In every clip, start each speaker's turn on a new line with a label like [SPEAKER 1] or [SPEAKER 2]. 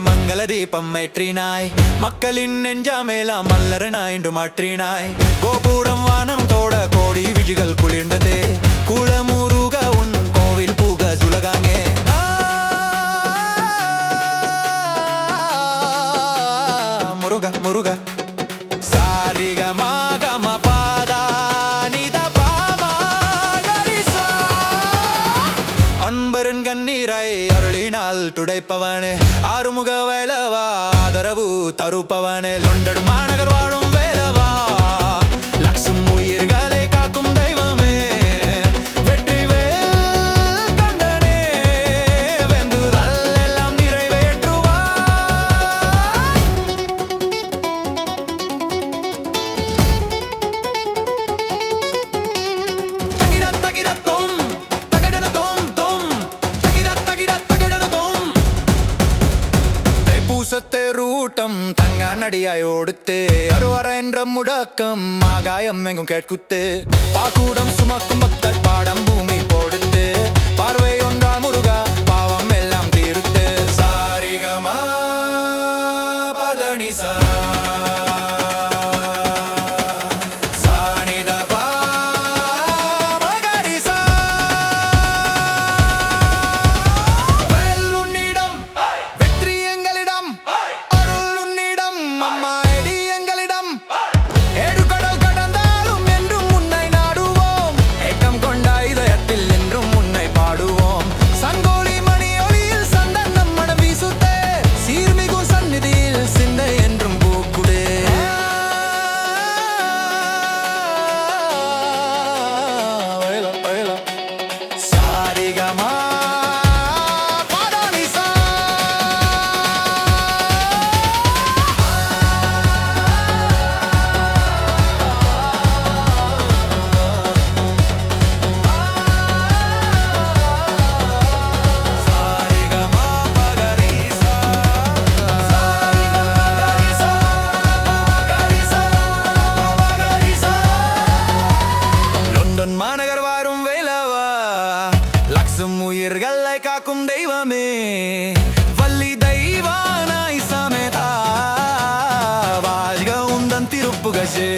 [SPEAKER 1] மங்கள தீபம் ஏற்றினாய். மக்களின் நெஞ்சாமேலாம் மல்லரனாய் என்று மாற்றினாய். கோபுரம் வானம் தோட கோடி விழிகள் குளிர்ந்ததே. குளமுருக உன் கோவில் பூக சுலகாங்கே. முருக முருக சாரிக மாகம பாதா நித பாமா கரிசா. அன்பரின் கண்ணீரை அருளினால் துடைப்பவனே, ஆறுமுக வேலவா ஆதரவு தருப்பவனே. லொண்டன் மாநகர் வாழும் வேலவா, லட்சம் உயிர்களை காக்கும் தெய்வமே. வெற்றிவேல் கண்டனே, வெந்துதல் எல்லாம் நிறைவேற்றுவாய். ൂട്ടം തങ്ങാനടിയായി ഓടുത്ത് അറുവറ എன்ற മുടക്കം ആകായം എങ്ങും കേൾക്കുത്ത്. പാക്കൂടം സുമക്കും ഭക്തർ പാടം ഭൂമി പോടുത്ത്. പാർവയൊണ്ടാ മുരുക പാവം എല്ലാം തീർത്ത്. സാരിഗമ പദനിസ மாநகர் வாரும் வேலவா, லட்சம் உயிர்களை காக்கும் தெய்வமே. வள்ளி தெய்வானாய் சமேதா வாழ்க உந்தன் திருப்புகழே.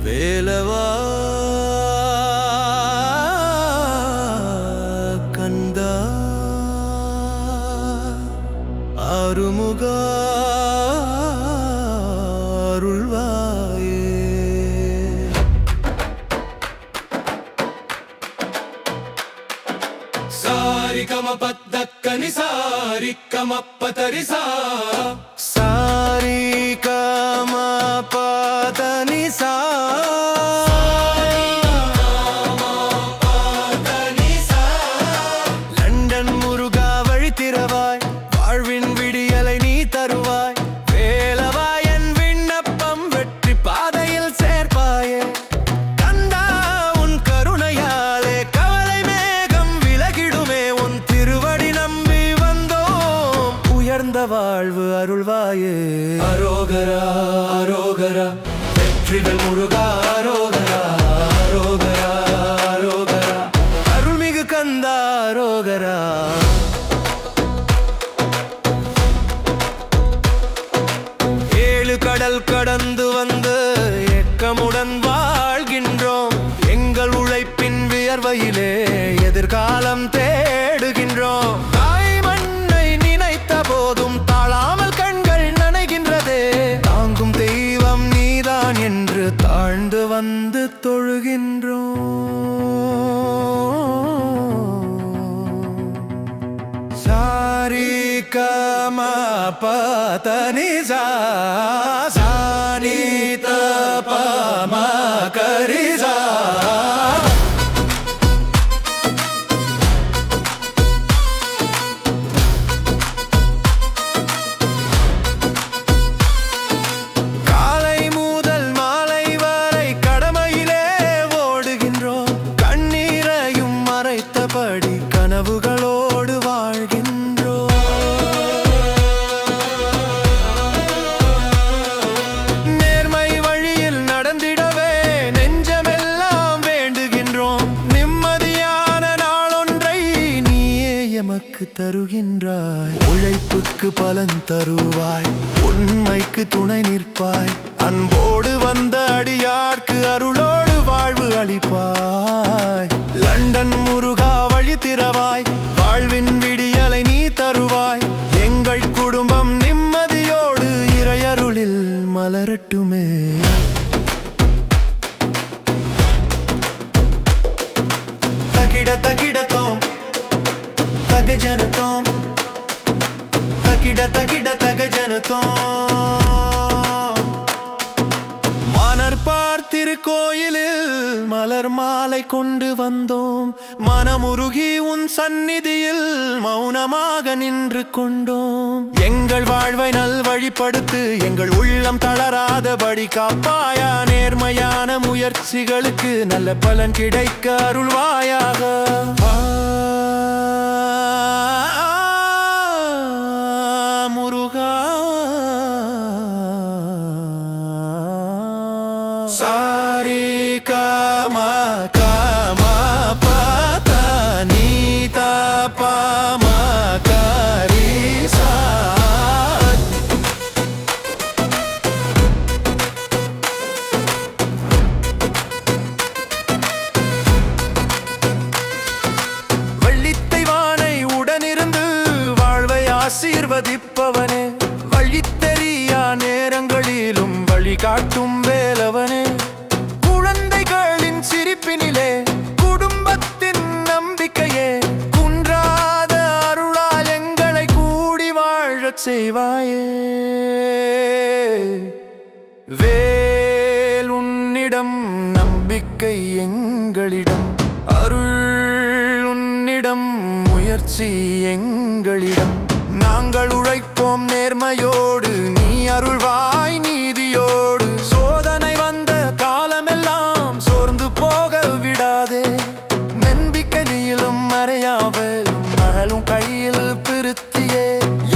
[SPEAKER 1] வேலவா கந்தா ஆறுமுக அருள்வாயே. சாரிகம பத்தக்கனி சாரிகம பதரிசா. சாரிகம பதனிசா. லண்டன் முருகா வழி திறவாய், வாழ்வின் விடியலை நீ தருவாய். வேலவா என் விண்ணப்பம் வெற்றி பாதையில் சேர்ப்பாயே. கந்தா உன் கருணையாலே கவலை மேகம் விலகிடுமே. உன் திருவடி நம்பி வந்தோம், உயர்ந்த வாழ்வு அருள்வாயே. அரோகரா அரோகரா வெற்றிவேல் முருகா அரோகரா அரோகரா அரோகரா அருள்மிகு கந்தா அரோகரா. ஏழு கடல் கடந்து வந்து ஏக்கமுடன் வாழ்கின்றோம். எங்கள் உழைப்பின் வியர்வையிலே எதிர்காலம் தேடுகின்றோம். தாய் மண்ணை நினைத்த போதும் தாழாமல் கண்கள் நனைகின்றதே. பதனி சா சா நீ த ப ம கரி சா. காலை முதல் மாலை வரை கடமையிலே ஓடுகின்றோம். கண்ணீரையும் மறைத்தபடி கனவுகளோடு வாழ்கின்றோம். நேர்மை வழியில் நடந்திடவே நெஞ்சமெல்லாம் வேண்டுகின்றோம். நிம்மதியான நாளொன்றை நீயே எமக்கு தருகின்றாய். உழைப்புக்கு பலன் தருவாய், உண்மைக்கு துணை நிற்பாய். அன்போடு வந்த அடியார்க்கு அருளோடு வாழ்வு அளிப்பாய். லண்டன் முருகா வழி திறவாய், வாழ்வின் விடியலை நீ தருவாய். எங்கள் குடும்பம் நிம்மதியோடு இறையருளில் மலரட்டுமே. தகிட தகிடத்தோம் தகஜனத்தோம், தகிட தகிட தகஜனத்தோம். மணற்பார் திருக்கோயிலில் மலர் மாலை கொண்டு வந்தோம். மனமுருகி உன் சந்நிதியில் மௌனமாக நின்று கொண்டோம். எங்கள் வாழ்வை நல்வழிப்படுத்து, எங்கள் உள்ளம் தளராதபடி காப்பாயா. நேர்மையான முயற்சிகளுக்கு நல்ல பலன் கிடைக்க அருள்வாயாக. முருகா சாரி கம கம பத நீ த ப ம கரி சா. வள்ளித்தைவானை உடனிருந்து வாழ்வை ஆசீர்வதிப்பவனே, வழி தெரியா நேரங்களிலும் வழிகாட்டும் வேலவனே. குழந்தைகளின் சிரிப்பினிலே குடும்பத்தின் நம்பிக்கையே, குன்றாத அருளால் எங்களை கூடி வாழச் செய்வாயே. வேல் உன்னிடம், நம்பிக்கை எங்களிடம், அருள் உன்னிடம், முயற்சி எங்களிடம். நாங்கள் உழைப்போம் நேர்மையோடு, நீ அருள்வாய் நீதியோடு. சோதனை வந்த காலமெல்லாம் சோர்ந்து போக விடாதே. நம்பிக்கை நீளும் மறையாவலும் மகளும் கையில் பிரித்தியே.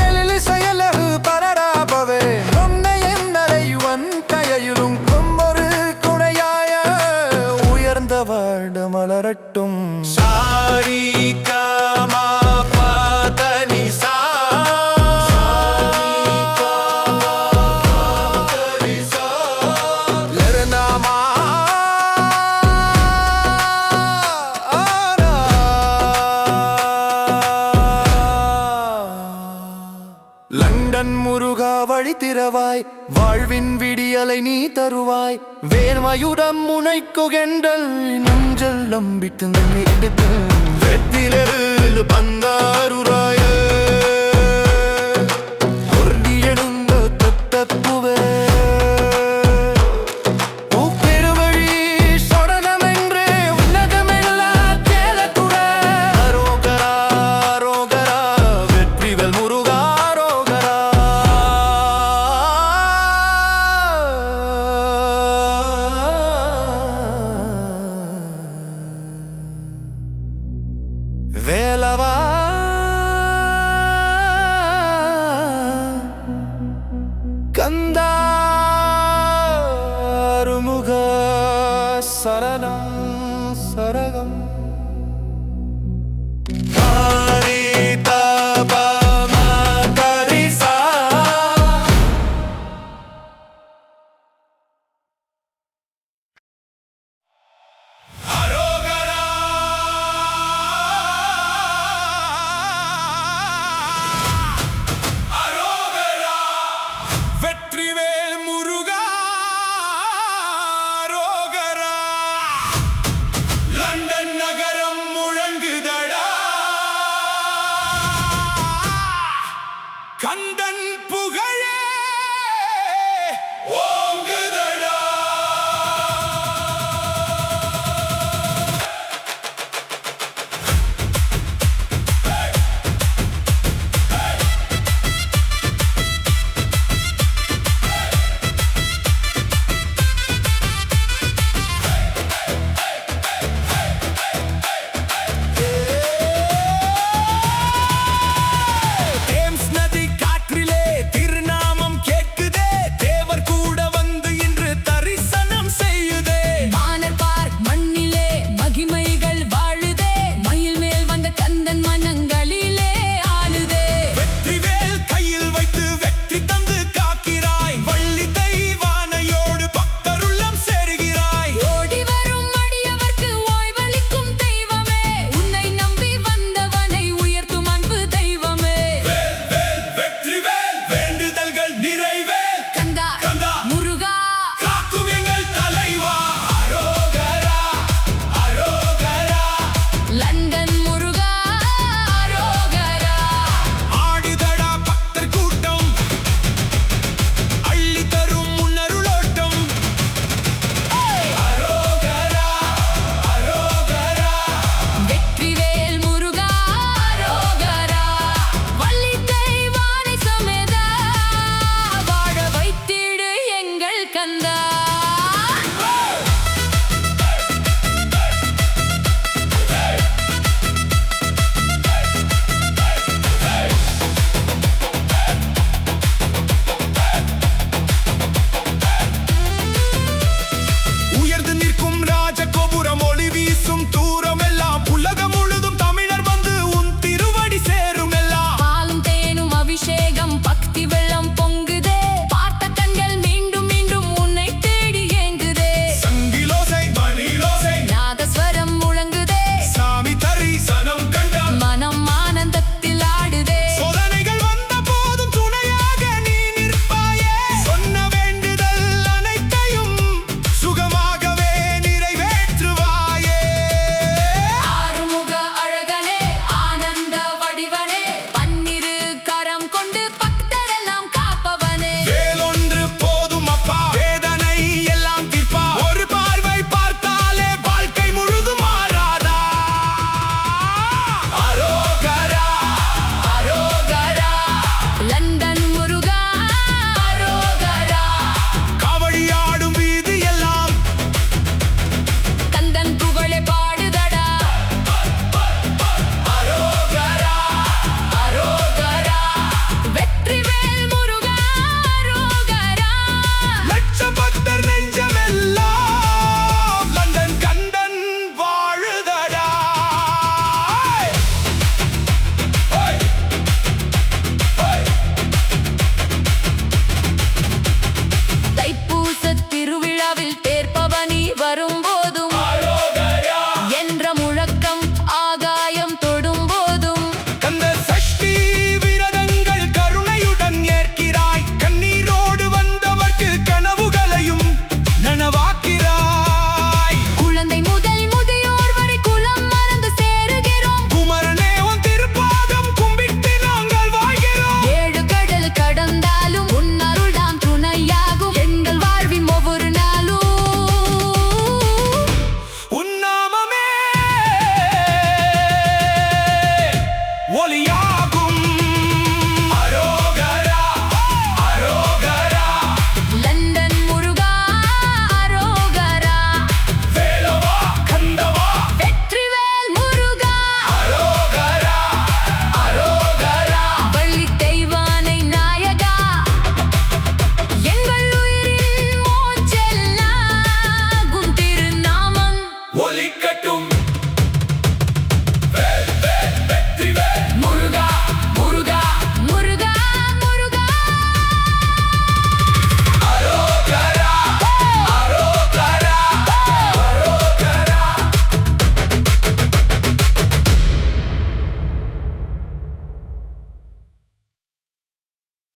[SPEAKER 1] எழில் செயலகு பரராபவே உன்னை என்னரையுவன் கையிலும் கொம்பொரு குடையாய உயர்ந்த வாட மலரட்டும். சாரி கம பத நி சா லண்டன் முருகா வழி திறவாய், வாழ்வின் விடியலை நீ தருவாய். வேர்மையுடம் முனைக்குகெண்டல் நெஞ்சல் நம்பிட்டு நின்றிடுது. வெற்றிலெரு பந்தாருராய ஒர்டி எழுந்த தத்தப்புவே. பெருவழி சொடனமென்றே உன்னதமெல்லாம் கேளத்துட. அரோகரா அரோகரா வெற்றிவேல் முருகா. வேலவா கந்தா அருமுக சரணம் சரக.